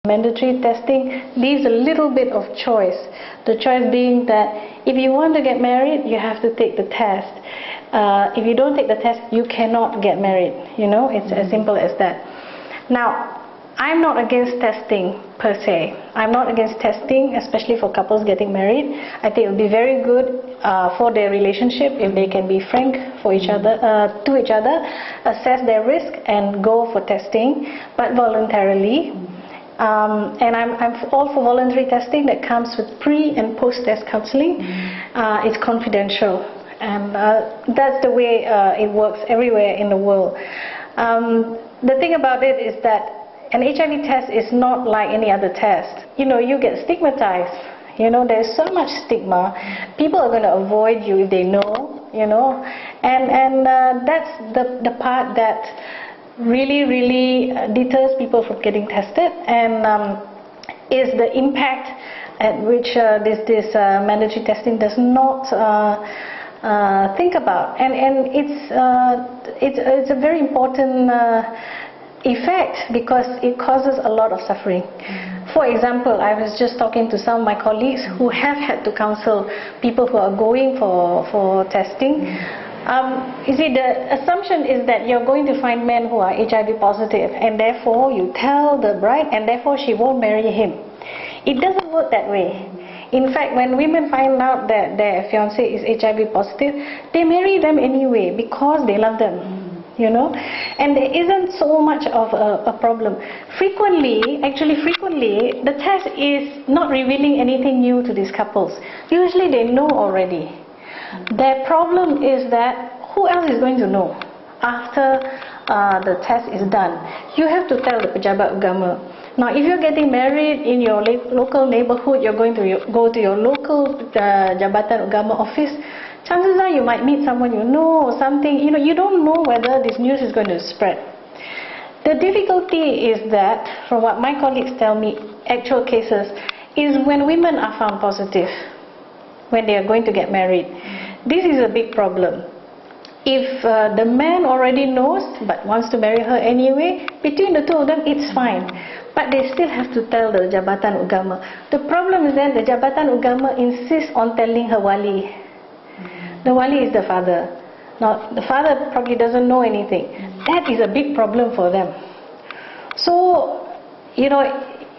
Mandatory testing leaves a little bit of choice. The choice being that if you want to get married, you have to take the test. If you don't take the test, you cannot get married. You know, it's as simple as that. Now, I'm not against testing per se. I'm not against testing, especially for couples getting married. I think it would be very good for their relationship if they can be frank for each other, to each other, assess their risk and go for testing, but voluntarily. And I'm all for voluntary testing that comes with pre- and post-test counselling. It's confidential, and that's the way it works everywhere in the world. The thing about it is that an HIV test is not like any other test. You know, you get stigmatized. You know, there's so much stigma. People are going to avoid you if they know, you know, and that's the part that really deters people from getting tested, and is the impact at which this mandatory testing does not think about, and it's a very important effect because it causes a lot of suffering. For example, I was just talking to some of my colleagues who have had to counsel people who are going for testing. You see, the assumption is that you're going to find men who are HIV positive, and therefore you tell the bride, and therefore she won't marry him. It doesn't work that way. In fact, when women find out that their fiancé is HIV positive, they marry them anyway because they love them, you know, and there isn't so much of a problem. Frequently, the test is not revealing anything new to these couples. Usually they know already. Their problem is that who else is going to know after the test is done? You have to tell the pejabat agama. Now, if you're getting married in your local neighborhood, you're going to go to your local Jabatan Agama office, chances are you might meet someone you know or something. You know, you don't know whether this news is going to spread. The difficulty is that, from what my colleagues tell me, actual cases, is when women are found positive when they are going to get married. This is a big problem. If the man already knows but wants to marry her anyway, between the two of them it's fine. But they still have to tell the Jabatan Agama. The problem is that the Jabatan Agama insists on telling her wali. The wali is the father. Now, the father probably doesn't know anything. That is a big problem for them. So, you know,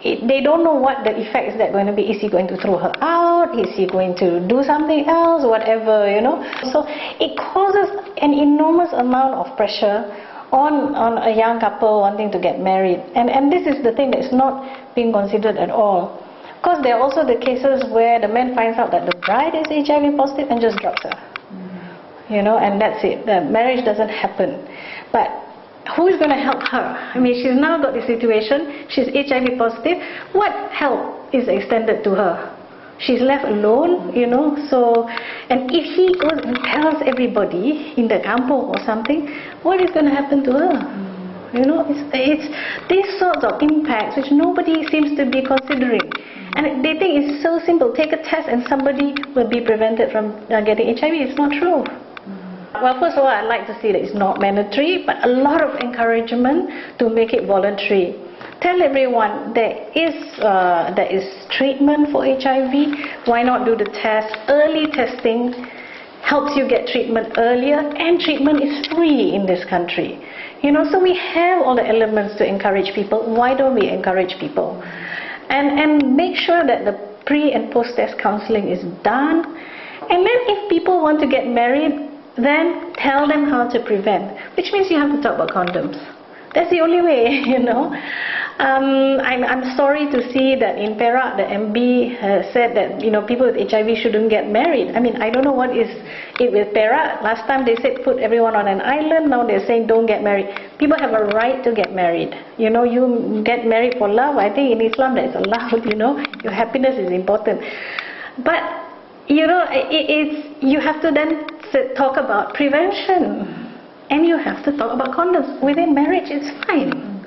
they don't know what the effects that going to be. Is he going to throw her out? Is he going to do something else? Whatever, you know. So it causes an enormous amount of pressure on a young couple wanting to get married. And this is the thing that is not being considered at all. Because there are also the cases where the man finds out that the bride is HIV positive and just drops her. You know, and that's it. The marriage doesn't happen. But who is going to help her? I mean, she's now got this situation, she's HIV positive. What help is extended to her? She's left alone, you know. So, and if he goes and tells everybody in the kampung or something, what is going to happen to her? You know, it's these sorts of impacts which nobody seems to be considering. And they think it's so simple, take a test and somebody will be prevented from getting HIV. It's not true. Well, first of all, I'd like to see that it's not mandatory, but a lot of encouragement to make it voluntary. Tell everyone there is treatment for HIV. Why not do the test? Early testing helps you get treatment earlier, and treatment is free in this country. You know, so we have all the elements to encourage people. Why don't we encourage people? And make sure that the pre- and post-test counselling is done. And then if people want to get married, then tell them how to prevent, which means you have to talk about condoms. That's the only way, you know. I'm sorry to see that in Perak, the MB has said that, you know, people with HIV shouldn't get married. I mean, I don't know what is it with Perak. Last time they said put everyone on an island, now they're saying don't get married. People have a right to get married. You know, you get married for love. I think in Islam that is allowed, you know. Your happiness is important. But, you know, you have to then talk about prevention. And you have to talk about condoms. Within marriage, it's fine.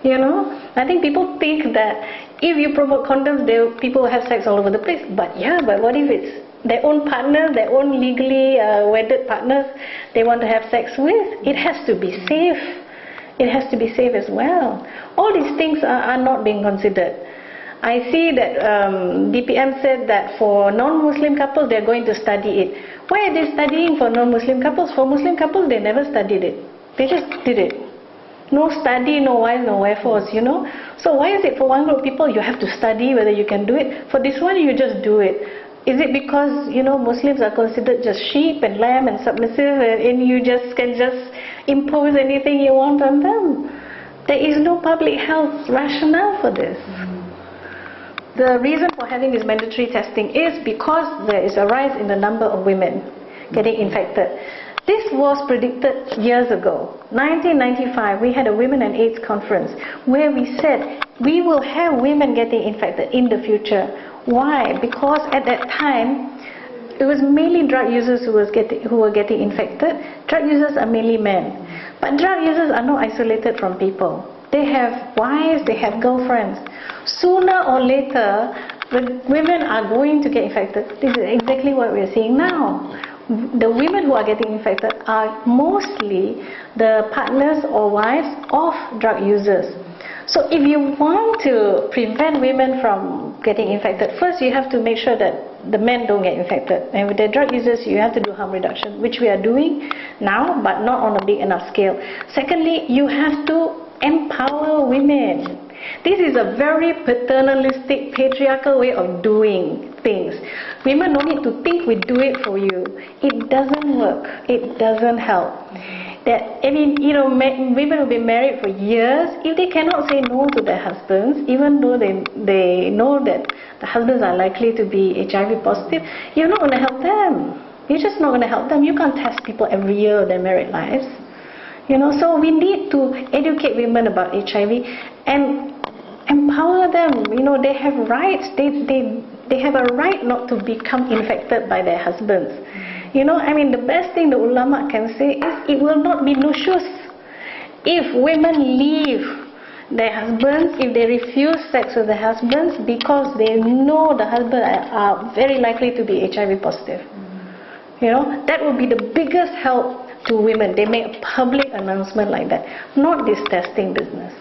You know, I think people think that if you promote condoms, people will have sex all over the place. But yeah, but what if it's their own partners, their own legally wedded partners they want to have sex with? It has to be safe. It has to be safe as well. All these things are not being considered. I see that DPM said that for non-Muslim couples, they're going to study it. Why are they studying for non-Muslim couples? For Muslim couples, they never studied it. They just did it. No study, no whys, no wherefores, you know. So why is it for one group of people, you have to study whether you can do it? For this one, you just do it. Is it because, you know, Muslims are considered just sheep and lamb and submissive, and you just can just impose anything you want on them? There is no public health rationale for this. The reason for having this mandatory testing is because there is a rise in the number of women getting infected. This was predicted years ago. 1995, we had a Women and AIDS conference where we said we will have women getting infected in the future. Why? Because at that time, it was mainly drug users who were getting infected. Drug users are mainly men. But drug users are not isolated from people. They have wives, they have girlfriends. Sooner or later, the women are going to get infected. This is exactly what we are seeing now. The women who are getting infected are mostly the partners or wives of drug users. So if you want to prevent women from getting infected, first you have to make sure that the men don't get infected. And with the drug users, you have to do harm reduction, which we are doing now, but not on a big enough scale. Secondly, you have to empower women. This is a very paternalistic, patriarchal way of doing things. Women don't need to think we do it for you. It doesn't work. It doesn't help. I mean, you know, women will be married for years. If they cannot say no to their husbands, even though they know that the husbands are likely to be HIV positive, you're not going to help them. You're just not going to help them. You can't test people every year of their married lives. You know, so we need to educate women about HIV and empower them. You know, they have rights. They have a right not to become infected by their husbands. You know, I mean, the best thing the ulama can say is it will not be nushus. If women leave their husbands, if they refuse sex with their husbands because they know the husband are very likely to be HIV positive. You know, that would be the biggest help to women. They make a public announcement like that, not this testing business.